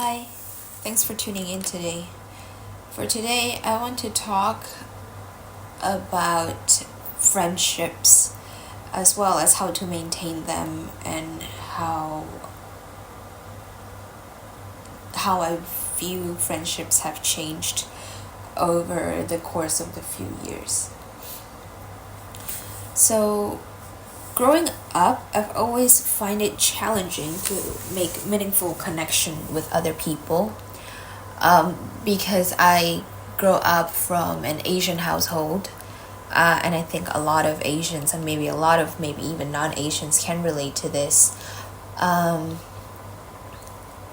Hi, thanks for tuning in today. For today, I want to talk about friendships as well as how to maintain them and how I view friendships have changed over the course of the few years. So, growing up, I've always find it challenging to make meaningful connection with other people because I grew up from an Asian household. And I think a lot of Asians and maybe a lot of maybe even non-Asians can relate to this.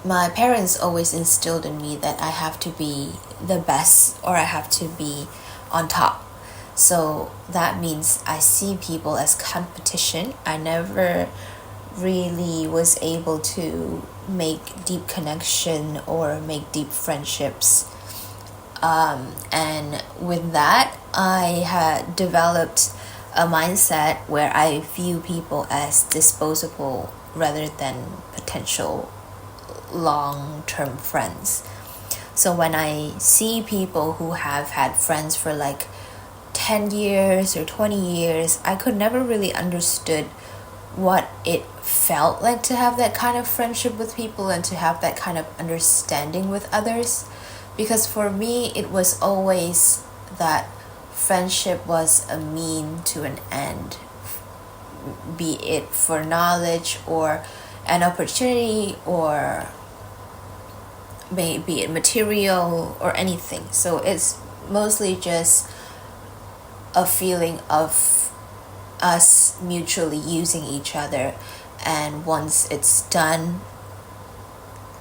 My parents always instilled in me that I have to be the best or I have to be on top. So that means I see people as competition. I never really was able to make deep connection or make deep friendships. And with that, I had developed a mindset where I view people as disposable rather than potential long-term friends. So when I see people who have had friends for like 10 years or 20 years, I could never really understood what it felt like to have that kind of friendship with people and to have that kind of understanding with others. Because for me, it was always that friendship was a mean to an end, be it for knowledge or an opportunity or maybe it material or anything. So it's mostly just a feeling of us mutually using each other, and once it's done,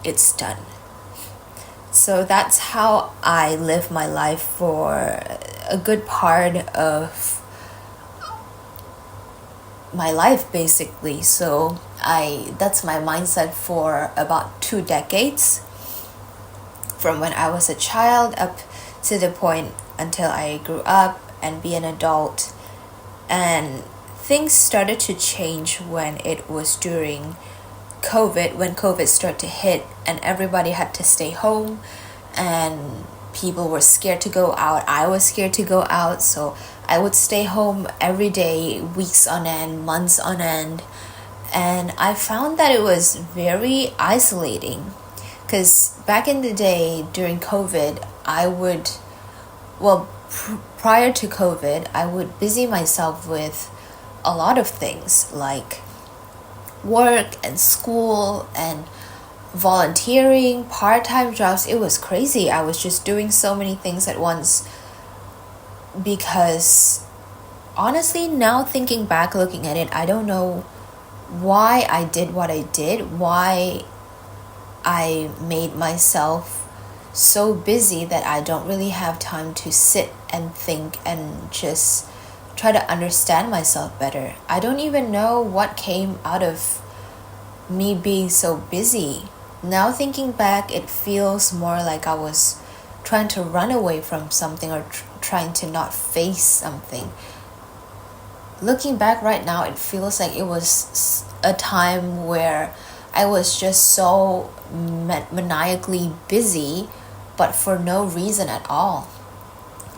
it's done. So that's how I live my life for a good part of my life basically. So that's my mindset for about 2 decades, from when I was a child up to the point until I grew up and be an adult. And things started to change when it was during COVID, when COVID started to hit and everybody had to stay home and people were scared to go out. I was scared to go out, so I would stay home every day, weeks on end, months on end. And I found that it was very isolating because back in the day during COVID, prior to COVID, I would busy myself with a lot of things like work and school and volunteering, part-time jobs. It was crazy. I was just doing so many things at once because honestly, now thinking back, looking at it, I don't know why I did what I did, why I made myself so busy that I don't really have time to sit and think and just try to understand myself better. I don't even know what came out of me being so busy. Now thinking back, it feels more like I was trying to run away from something or trying to not face something. Looking back right now, it feels like it was a time where I was just so maniacally busy, but for no reason at all.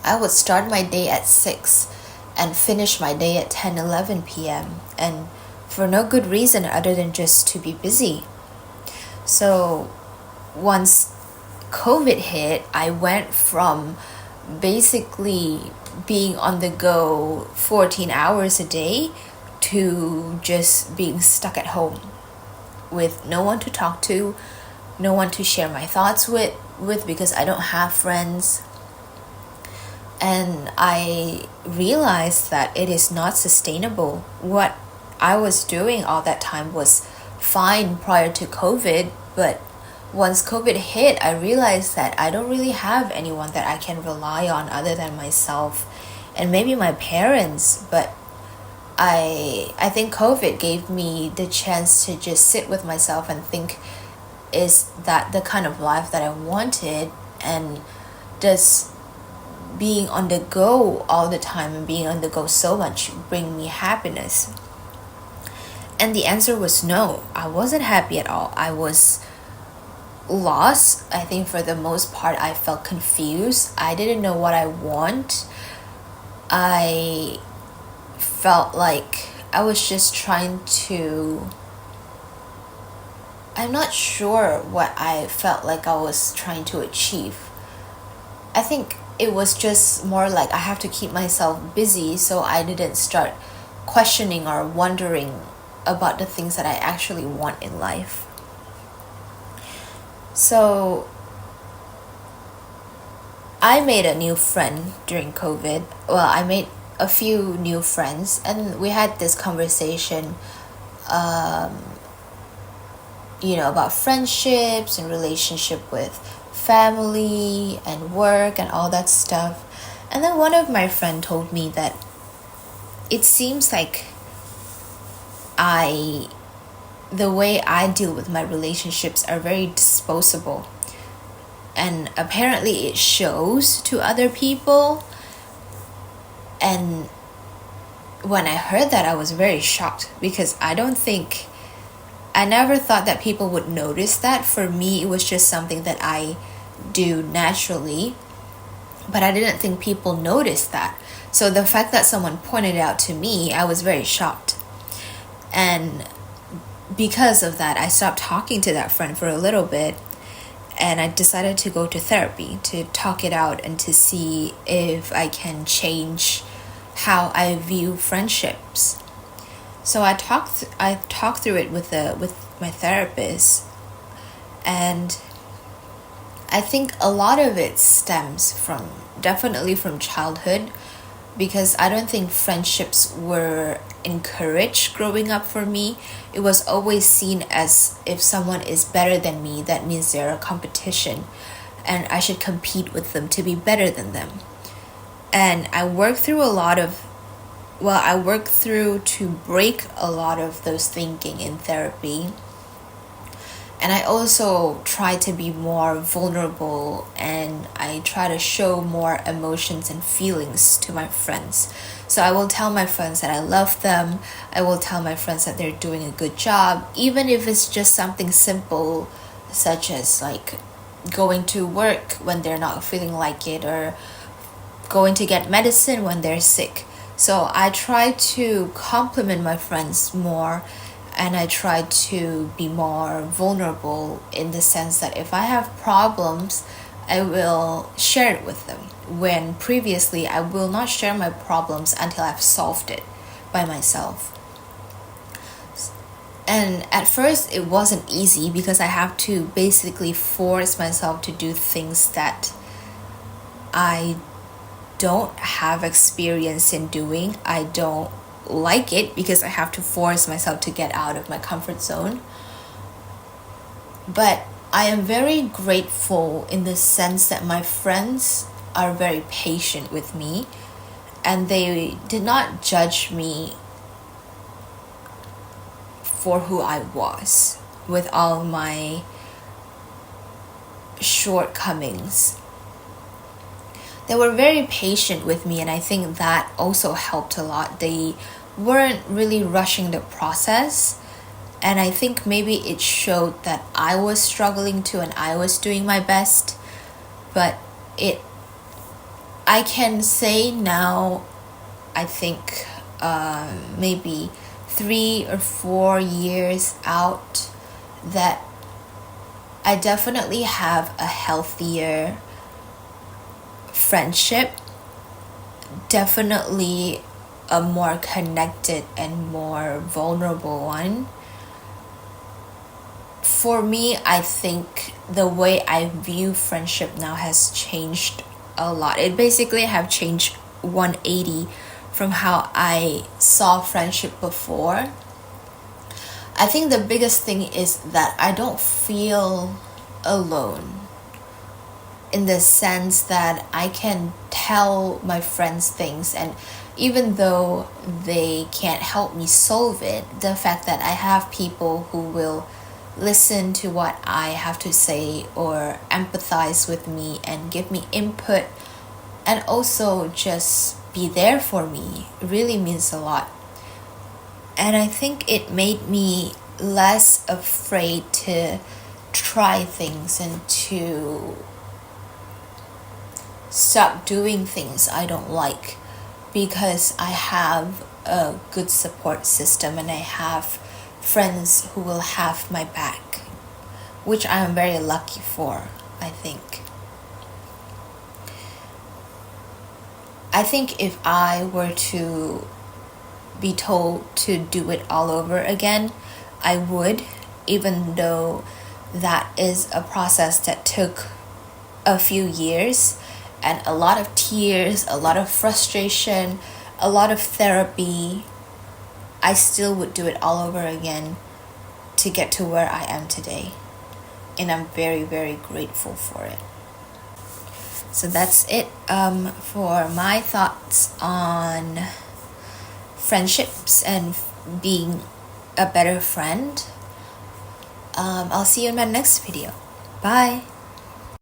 I would start my day at 6 and finish my day at 10-11 p.m. and for no good reason other than just to be busy. So once COVID hit, I went from basically being on the go 14 hours a day to just being stuck at home with no one to talk to, no one to share my thoughts with because I don't have friends. And I realized that it is not sustainable. What I was doing all that time was fine prior to COVID, but once COVID hit, I realized that I don't really have anyone that I can rely on other than myself and maybe my parents. But I think COVID gave me the chance to just sit with myself and think, is that the kind of life that I wanted? And does being on the go all the time and being on the go so much bring me happiness? And the answer was no. I wasn't happy at all. I was lost. I think for the most part, I felt confused. I didn't know what I want. I felt like I was just trying to. I'm not sure what I felt like I was trying to achieve. I think it was just more like I have to keep myself busy so I didn't start questioning or wondering about the things that I actually want in life. So I made a new friend during COVID. Well, I made a few new friends, and we had this conversation, about friendships and relationship with family and work and all that stuff. And then one of my friend told me that it seems like the way I deal with my relationships are very disposable. And apparently it shows to other people. And when I heard that, I was very shocked because I never thought that people would notice that. For me, it was just something that I do naturally, but I didn't think people noticed that. So the fact that someone pointed it out to me, I was very shocked. And because of that, I stopped talking to that friend for a little bit, and I decided to go to therapy to talk it out and to see if I can change how I view friendships. So I talked through it with my therapist, and I think a lot of it stems definitely from childhood, because I don't think friendships were encouraged growing up for me. It was always seen as if someone is better than me, that means they're a competition and I should compete with them to be better than them. And I worked through to break a lot of those thinking in therapy. And I also try to be more vulnerable, and I try to show more emotions and feelings to my friends. So I will tell my friends that I love them. I will tell my friends that they're doing a good job, even if it's just something simple, such as like going to work when they're not feeling like it, or going to get medicine when they're sick. So I try to compliment my friends more, and I try to be more vulnerable in the sense that if I have problems, I will share it with them. When previously I will not share my problems until I've solved it by myself. And at first it wasn't easy because I have to basically force myself to do things that I don't have experience in doing. I don't like it because I have to force myself to get out of my comfort zone. But I am very grateful in the sense that my friends are very patient with me, and they did not judge me for who I was with all my shortcomings. They were very patient with me, and I think that also helped a lot. They weren't really rushing the process, and I think maybe it showed that I was struggling too and I was doing my best. But I can say now, I think maybe 3 or 4 years out, that I definitely have a healthier friendship, definitely a more connected and more vulnerable one. For me, I think the way I view friendship now has changed a lot. It basically have changed 180 from how I saw friendship before. I think the biggest thing is that I don't feel alone, in the sense that I can tell my friends things, and even though they can't help me solve it, the fact that I have people who will listen to what I have to say or empathize with me and give me input, and also just be there for me, really means a lot. And I think it made me less afraid to try things and to stop doing things I don't like, because I have a good support system and I have friends who will have my back, which I am very lucky for, I think. I think if I were to be told to do it all over again, I would, even though that is a process that took a few years and a lot of tears, a lot of frustration, a lot of therapy. I still would do it all over again to get to where I am today. And I'm very, very grateful for it. So that's it for my thoughts on friendships and being a better friend. I'll see you in my next video. Bye.